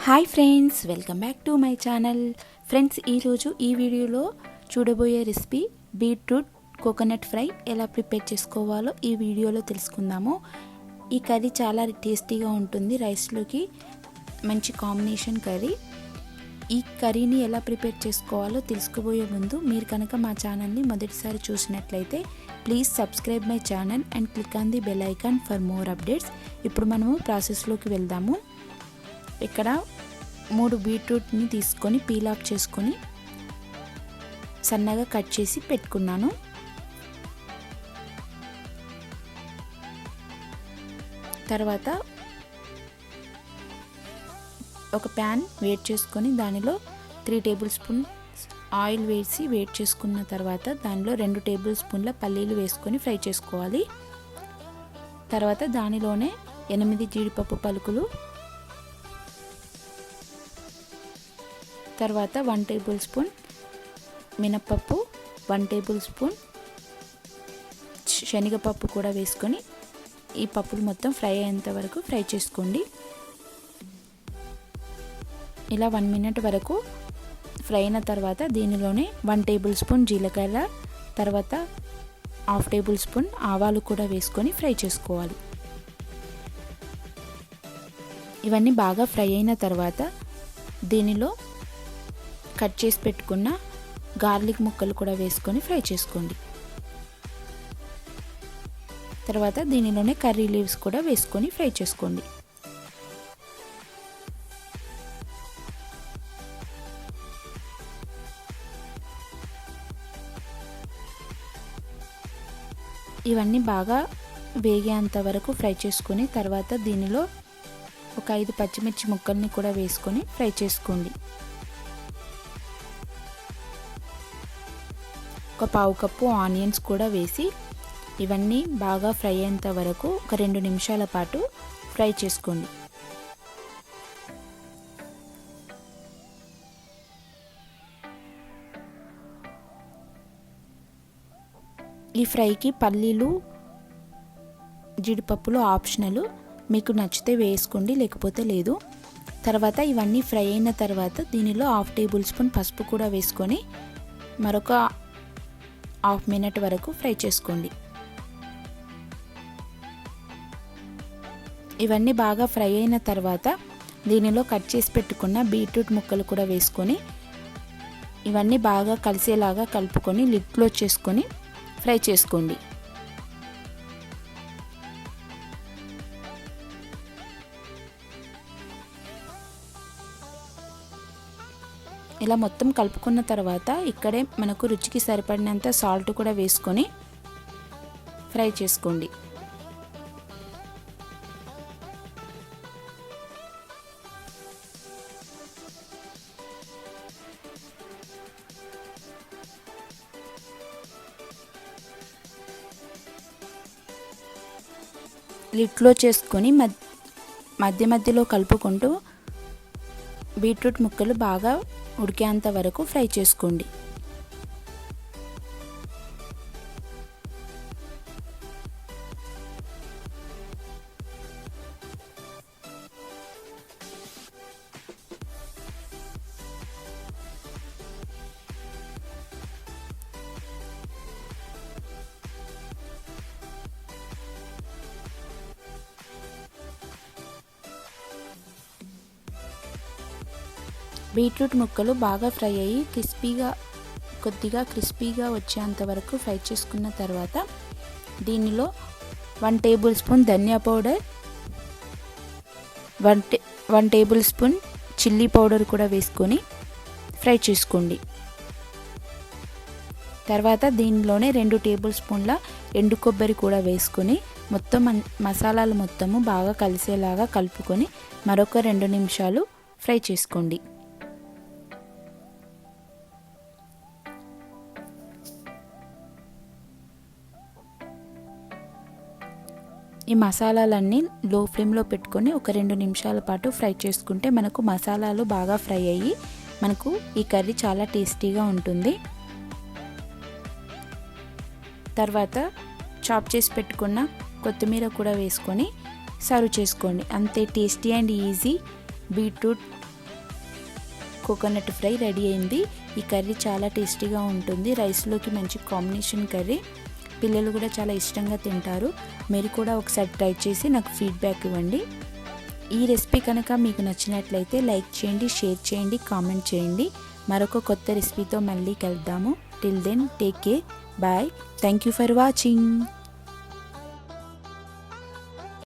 Hi friends, welcome back to my channel. Friends, ఈరోజు ఈ వీడియోలో చూడబోయే రెసిపీ బీట్రూట్ కోకోనట్ ఫ్రై ఎలా ప్రిపేర్ చేసుకోవాలో ఈ వీడియోలో తెలుసుకుందాము. ఈ కర్రీ చాలా టేస్టీగా ఉంటుంది, రైస్లోకి మంచి కాంబినేషన్ కర్రీ. ఈ కర్రీని ఎలా ప్రిపేర్ చేసుకోవాలో తెలుసుకోబోయే ముందు మీరు కనుక మా ఛానల్ని మొదటిసారి చూసినట్లయితే please subscribe my channel and click on the bell icon for more updates. ఇప్పుడు మనము ప్రాసెస్లోకి వెళ్దాము. ఇక్కడ 3 బీట్రూట్ని తీసుకొని పీల్ ఆఫ్ చేసుకొని సన్నగా కట్ చేసి పెట్టుకున్నాను. తర్వాత ఒక ప్యాన్ వేడి చేసుకొని దానిలో 3 టేబుల్ స్పూన్ ఆయిల్ వేసి వేడి చేసుకున్న తర్వాత దానిలో 2 టేబుల్ స్పూన్ల పల్లీలు వేసుకొని ఫ్రై చేసుకోవాలి. తర్వాత దానిలోనే 8 జీడిపప్పు పలుకులు, తర్వాత 1 టేబుల్ స్పూన్ మినప్పప్పు, 1 టేబుల్ స్పూన్ శనగపప్పు కూడా వేసుకొని ఈ పప్పులు మొత్తం ఫ్రై అయ్యేంత వరకు ఫ్రై చేసుకోండి. ఇలా 1 మినిట్ వరకు ఫ్రై అయిన తర్వాత దీనిలోనే 1 టేబుల్ స్పూన్ జీలకర్ర, తర్వాత 1/2 టేబుల్ స్పూన్ ఆవాలు కూడా వేసుకొని ఫ్రై చేసుకోవాలి. ఇవన్నీ బాగా ఫ్రై అయిన తర్వాత దీనిలో కట్ చేసి పెట్టుకున్న గార్లిక్ ముక్కలు కూడా వేసుకొని ఫ్రై చేసుకోండి. తర్వాత దీనిలోనే కర్రీ లీవ్స్ కూడా వేసుకొని ఫ్రై చేసుకోండి. ఇవన్నీ బాగా వేగేంత వరకు ఫ్రై చేసుకొని తర్వాత దీనిలో ఒక 5 పచ్చిమిర్చి ముక్కల్ని కూడా వేసుకొని ఫ్రై చేసుకోండి. ఒక 1/2 కప్పు ఆనియన్స్ కూడా వేసి ఇవన్నీ బాగా ఫ్రై అయ్యేంత వరకు ఒక 2 నిమిషాల పాటు ఫ్రై చేసుకోండి. ఈ ఫ్రైకి పల్లీలు జీడిపప్పులు ఆప్షనల్, మీకు నచ్చితే వేసుకోండి లేకపోతే లేదు. తర్వాత ఇవన్నీ ఫ్రై అయిన తర్వాత దీనిలో 1/2 టేబుల్ స్పూన్ పసుపు కూడా వేసుకొని మరొక 1/2 మినిట్ వరకు ఫ్రై చేసుకోండి. ఇవన్నీ బాగా ఫ్రై అయిన తర్వాత దీనిలో కట్ చేసి పెట్టుకున్న బీట్రూట్ ముక్కలు కూడా వేసుకొని ఇవన్నీ బాగా కలిసేలాగా కలుపుకొని లిడ్ క్లోజ్ చేసుకొని ఫ్రై చేసుకోండి. ఇలా మొత్తం కలుపుకున్న తర్వాత ఇక్కడే మనకు రుచికి సరిపడినంత సాల్ట్ కూడా వేసుకొని ఫ్రై చేసుకోండి. లిడ్లో చేసుకొని మధ్య మధ్యలో కలుపుకుంటూ బీట్రూట్ ముక్కలు బాగా ఉడికేంత వరకు ఫ్రై చేసుకోండి. బీట్రూట్ ముక్కలు బాగా ఫ్రై అయ్యి కొద్దిగా క్రిస్పీగా వచ్చేంత వరకు ఫ్రై చేసుకున్న తర్వాత దీనిలో 1 tablespoon dhaniya powder, 1 tablespoon chilli powder కూడా వేసుకొని ఫ్రై చేసుకోండి. తర్వాత దీనిలోనే 2 టేబుల్ స్పూన్ల ఎండు కొబ్బరి కూడా వేసుకొని మొత్తం మసాలాలు మొత్తము బాగా కలిసేలాగా కలుపుకొని మరొక 2 నిమిషాలు ఫ్రై చేసుకోండి. ఈ మసాలాలన్నీ లో ఫ్లేమ్లో పెట్టుకొని ఒక 2 నిమిషాల పాటు ఫ్రై చేసుకుంటే మనకు మసాలాలు బాగా ఫ్రై అయ్యి మనకు ఈ కర్రీ చాలా టేస్టీగా ఉంటుంది. తర్వాత చాప్ చేసి పెట్టుకున్న కొత్తిమీర కూడా వేసుకొని సర్వ్ చేసుకోండి. అంతే tasty and easy beetroot coconut fry ready అయింది. ఈ కర్రీ చాలా టేస్టీగా ఉంటుంది. రైస్లోకి మంచి కాంబినేషన్ కర్రీ. పిల్లలు కూడా చాలా ఇష్టంగా తింటారు. మీరు కూడా ఒకసారి ట్రై చేసి నాకు ఫీడ్బ్యాక్ ఇవ్వండి. ఈ రెసిపీ కనుక మీకు నచ్చినట్లయితే లైక్ చేయండి, షేర్ చేయండి, కామెంట్ చేయండి. మరొక కొత్త రెసిపీతో మళ్ళీ కలుద్దాము. Till then take care, bye. Thank you for watching.